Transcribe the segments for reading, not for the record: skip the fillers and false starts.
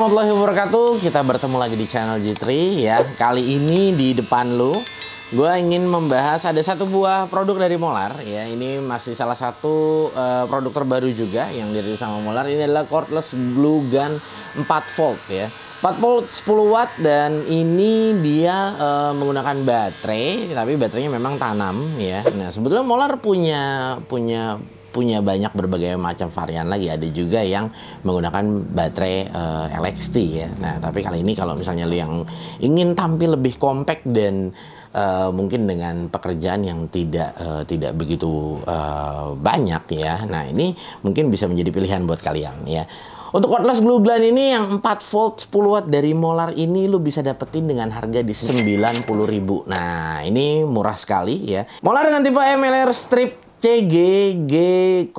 warahmatullahi wabarakatuh. Kita bertemu lagi di channel G3 ya. Kali ini di depan lu gue ingin membahas ada satu buah produk dari Molar ya. Ini masih salah satu produk terbaru juga yang dirilis sama Molar. Ini adalah cordless glue gun 4 volt ya. 4 volt 10 watt dan ini dia menggunakan baterai, tapi baterainya memang tanam ya. Nah, sebetulnya Molar punya banyak berbagai macam varian lagi. Ada juga yang menggunakan baterai LXT ya. Nah, tapi kali ini kalau misalnya lu yang ingin tampil lebih compact dan mungkin dengan pekerjaan yang tidak begitu banyak ya. Nah, ini mungkin bisa menjadi pilihan buat kalian ya. Untuk cordless glue gun ini yang 4 volt 10 watt dari Molar ini lu bisa dapetin dengan harga di 90.000. Nah, ini murah sekali ya. Molar dengan tipe MLR strip CG-G04010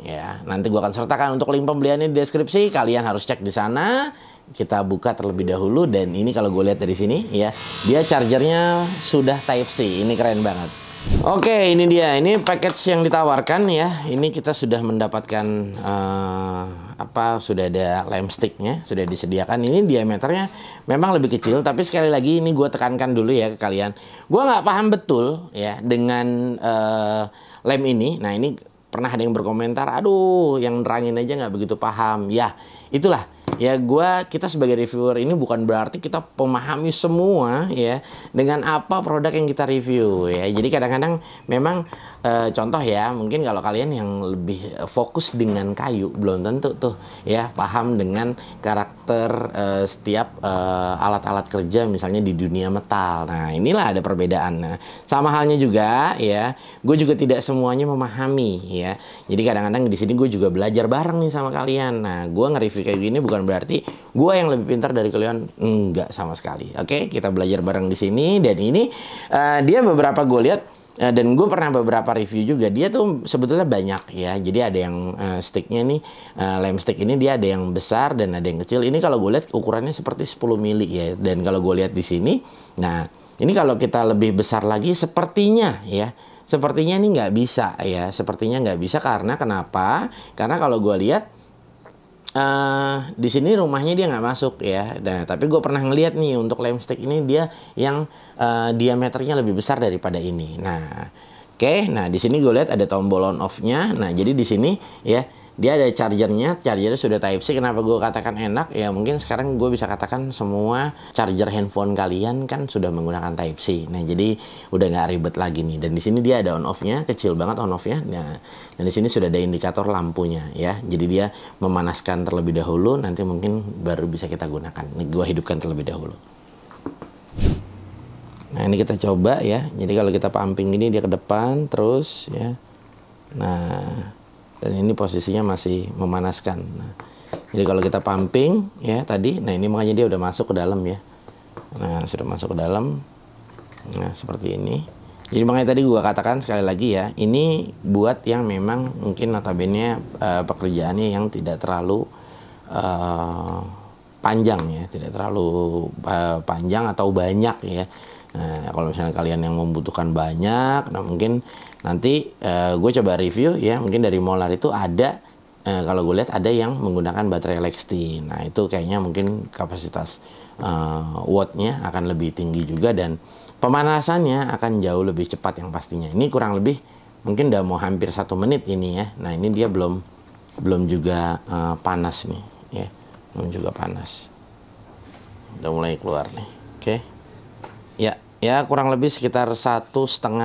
ya. Nanti gua akan sertakan untuk link pembeliannya di deskripsi. Kalian harus cek di sana. Kita buka terlebih dahulu dan ini kalau gue lihat dari sini ya, dia chargernya sudah Type C. Ini keren banget. Oke, ini dia. Ini package yang ditawarkan ya. Ini kita sudah mendapatkan sudah ada lem sticknya, sudah disediakan. Ini diameternya memang lebih kecil, tapi sekali lagi ini gue tekankan dulu ya ke kalian. Gue nggak paham betul ya dengan lem ini. Nah, ini pernah ada yang berkomentar, aduh, yang nerangin aja nggak begitu paham. Ya, itulah. Ya, kita sebagai reviewer ini bukan berarti kita memahami semua ya dengan apa produk yang kita review ya. Jadi kadang-kadang memang contoh ya, mungkin kalau kalian yang lebih fokus dengan kayu belum tentu tuh ya paham dengan karakter setiap alat-alat kerja misalnya di dunia metal. Nah, inilah ada perbedaan. Nah, sama halnya juga ya, gue juga tidak semuanya memahami ya. Jadi kadang-kadang di sini gue juga belajar bareng nih sama kalian. Nah, gue nge-review kayak gini bukan berarti gue yang lebih pintar dari kalian, enggak sama sekali. Oke, kita belajar bareng di sini. Dan ini dia beberapa gue lihat dan gue pernah beberapa review juga, dia tuh sebetulnya banyak ya. Jadi ada yang sticknya nih, lem stick ini dia ada yang besar dan ada yang kecil. Ini kalau gue lihat ukurannya seperti 10 mili ya. Dan kalau gue lihat di sini, nah ini kalau kita lebih besar lagi sepertinya ya, sepertinya ini nggak bisa ya. Sepertinya nggak bisa karena kenapa? Karena kalau gue lihat di sini rumahnya dia nggak masuk ya. Nah, tapi gue pernah ngeliat nih untuk lem stick ini dia yang diameternya lebih besar daripada ini. Nah, oke. Nah, di sini gue lihat ada tombol on off-nya. Nah, jadi di sini ya dia ada chargernya sudah Type C. Kenapa gue katakan enak? Ya mungkin sekarang gue bisa katakan semua charger handphone kalian kan sudah menggunakan Type C. Nah, jadi udah nggak ribet lagi nih. Dan di sini dia ada on off-nya, kecil banget on off-nya. Nah, dan di sini sudah ada indikator lampunya ya. Jadi dia memanaskan terlebih dahulu, nanti mungkin baru bisa kita gunakan. Ini gue hidupkan terlebih dahulu. Nah, ini kita coba ya. Jadi kalau kita pumping ini dia ke depan terus ya. Nah, dan ini posisinya masih memanaskan. Nah, jadi kalau kita pumping ya tadi, nah ini makanya dia udah masuk ke dalam ya. Nah, sudah masuk ke dalam. Nah, seperti ini. Jadi makanya tadi gua katakan sekali lagi ya, ini buat yang memang mungkin notabene pekerjaannya yang tidak terlalu panjang ya, tidak terlalu panjang atau banyak ya. Nah, kalau misalnya kalian yang membutuhkan banyak, nah mungkin nanti gue coba review ya, mungkin dari Molar itu ada, kalau gue lihat ada yang menggunakan baterai LXT. Nah, itu kayaknya mungkin kapasitas wattnya akan lebih tinggi juga dan pemanasannya akan jauh lebih cepat yang pastinya. Ini kurang lebih mungkin udah mau hampir 1 menit ini ya. Nah, ini dia belum juga panas nih ya, belum juga panas. Udah mulai keluar nih. Oke. Ya kurang lebih sekitar 1,5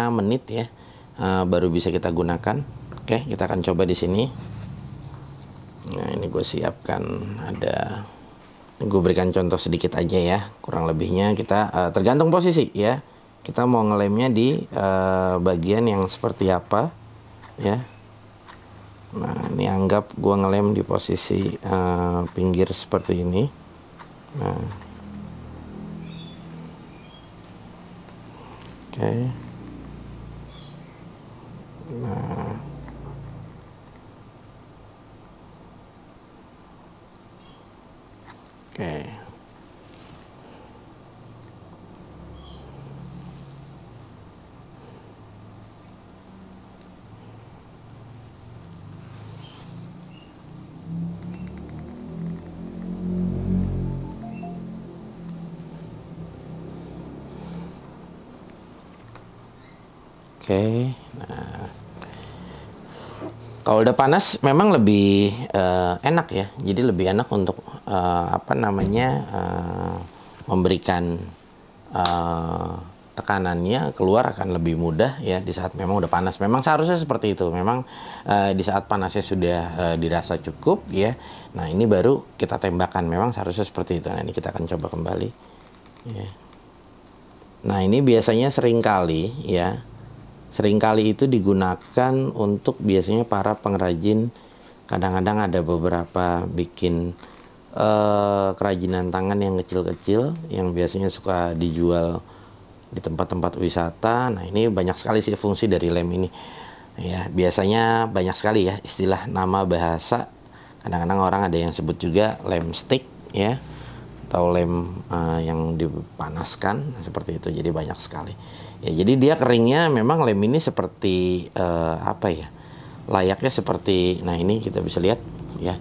menit ya. Baru bisa kita gunakan. Oke, kita akan coba di sini. Nah, ini gue siapkan ada, gue berikan contoh sedikit aja ya. Kurang lebihnya kita tergantung posisi ya. Kita mau ngelemnya di bagian yang seperti apa ya. Nah, ini anggap gue ngelem di posisi pinggir seperti ini. Nah, oke. Nah, oke. Oke. Nah, kalau udah panas memang lebih enak ya. Jadi lebih enak untuk apa namanya memberikan tekanannya keluar akan lebih mudah ya di saat memang udah panas. Memang seharusnya seperti itu. Memang di saat panasnya sudah dirasa cukup ya. Nah ini baru kita tembakan. Memang seharusnya seperti itu. Nah ini kita akan coba kembali. Ya. Nah ini biasanya seringkali ya. Seringkali itu digunakan untuk biasanya para pengrajin. Kadang-kadang ada beberapa bikin kerajinan tangan yang kecil-kecil yang biasanya suka dijual di tempat-tempat wisata. Nah ini banyak sekali sih fungsi dari lem ini ya. Biasanya banyak sekali ya istilah nama bahasa. Kadang-kadang orang ada yang sebut juga lem stick ya, atau lem yang dipanaskan seperti itu. Jadi banyak sekali ya. Jadi dia keringnya memang lem ini seperti apa ya, layaknya seperti, nah ini kita bisa lihat ya,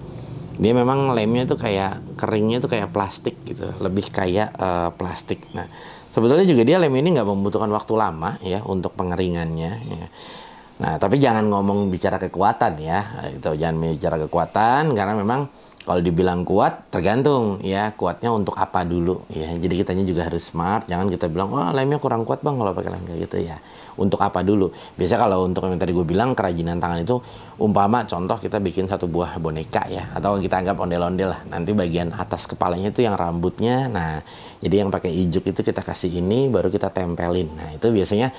dia memang lemnya itu kayak keringnya itu kayak plastik gitu, lebih kayak plastik. Nah sebetulnya juga dia lem ini nggak membutuhkan waktu lama ya untuk pengeringannya ya. Nah tapi jangan ngomong bicara kekuatan ya, itu jangan bicara kekuatan karena memang kalau dibilang kuat tergantung ya, kuatnya untuk apa dulu ya. Jadi kitanya juga harus smart, jangan kita bilang wah lemnya kurang kuat bang kalau pakai lem kayak gitu ya. Untuk apa dulu? Biasa kalau untuk yang tadi gue bilang kerajinan tangan itu umpama contoh kita bikin satu buah boneka ya, atau kita anggap ondel-ondel lah. Nanti bagian atas kepalanya itu yang rambutnya. Nah, jadi yang pakai ijuk itu kita kasih ini baru kita tempelin. Nah, itu biasanya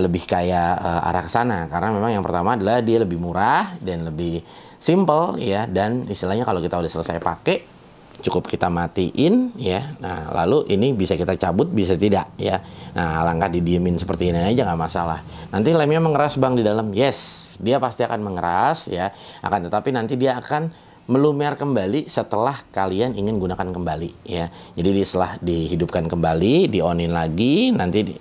lebih kayak arah ke sana karena memang yang pertama adalah dia lebih murah dan lebih simple ya, dan istilahnya kalau kita udah selesai pakai cukup kita matiin ya. Nah lalu ini bisa kita cabut bisa tidak ya. Nah langkah didiemin seperti ini aja nggak masalah. Nanti lemnya mengeras bang di dalam, yes dia pasti akan mengeras ya, akan tetapi nanti dia akan melumer kembali setelah kalian ingin gunakan kembali ya. Jadi setelah dihidupkan kembali, di-onin lagi, nanti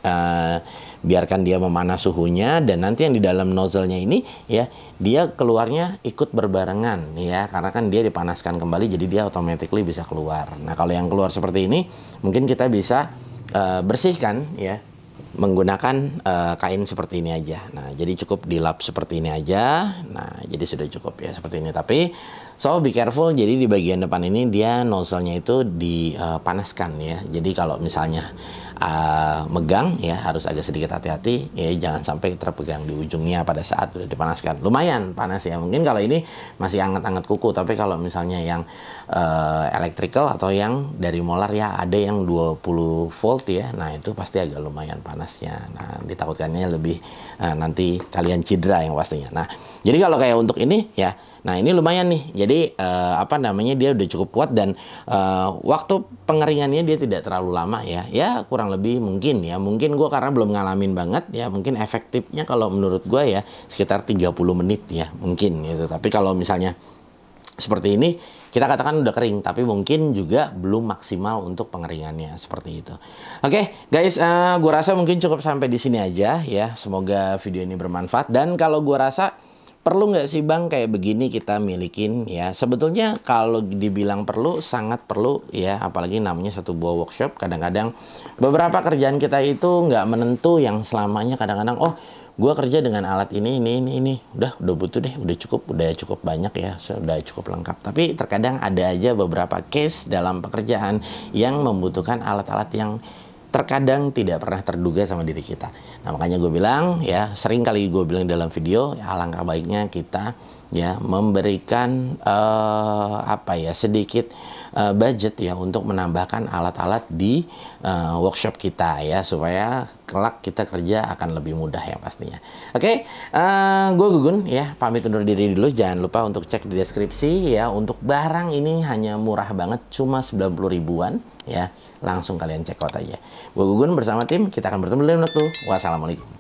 biarkan dia memanas suhunya, dan nanti yang di dalam nozzle-nya ini ya dia keluarnya ikut berbarengan ya, karena kan dia dipanaskan kembali jadi dia automatically bisa keluar. Nah kalau yang keluar seperti ini mungkin kita bisa bersihkan ya menggunakan kain seperti ini aja. Nah jadi cukup dilap seperti ini aja. Nah jadi sudah cukup ya seperti ini. Tapi so be careful, jadi di bagian depan ini dia nozzle-nya itu dipanaskan ya. Jadi kalau misalnya megang ya harus agak sedikit hati-hati ya, jangan sampai terpegang di ujungnya pada saat sudah dipanaskan. Lumayan panas ya, mungkin kalau ini masih anget-anget kuku, tapi kalau misalnya yang electrical atau yang dari molar ya ada yang 20 volt ya, nah itu pasti agak lumayan panasnya. Nah ditakutkannya lebih nanti kalian cedera yang pastinya. Nah jadi kalau kayak untuk ini ya, nah ini lumayan nih, jadi apa namanya dia udah cukup kuat, dan waktu pengeringannya dia tidak terlalu lama ya, ya kurang lebih mungkin gue karena belum ngalamin banget ya, mungkin efektifnya kalau menurut gue ya sekitar 30 menit ya mungkin gitu. Tapi kalau misalnya seperti ini kita katakan udah kering, tapi mungkin juga belum maksimal untuk pengeringannya seperti itu. Oke guys, gue rasa mungkin cukup sampai di sini aja ya, semoga video ini bermanfaat. Dan kalau gue rasa perlu nggak sih bang kayak begini kita milikin ya? Sebetulnya kalau dibilang perlu, sangat perlu ya. Apalagi namanya satu buah workshop. Kadang-kadang beberapa kerjaan kita itu nggak menentu yang selamanya. Kadang-kadang oh gue kerja dengan alat ini. Udah butuh deh, udah cukup banyak ya, sudah cukup lengkap. Tapi terkadang ada aja beberapa case dalam pekerjaan yang membutuhkan alat-alat yang terkadang tidak pernah terduga sama diri kita. Nah makanya gue bilang ya, sering kali gue bilang dalam video ya, alangkah baiknya kita ya memberikan apa ya sedikit budget ya untuk menambahkan alat-alat di workshop kita ya, supaya kelak kita kerja akan lebih mudah ya pastinya. Oke, gue Gugun ya, pamit undur diri dulu. Jangan lupa untuk cek di deskripsi ya, untuk barang ini hanya murah banget, cuma 90 ribuan ya, langsung kalian check out aja. Gue Gugun bersama tim, kita akan bertemu di lain waktu. Wassalamualaikum.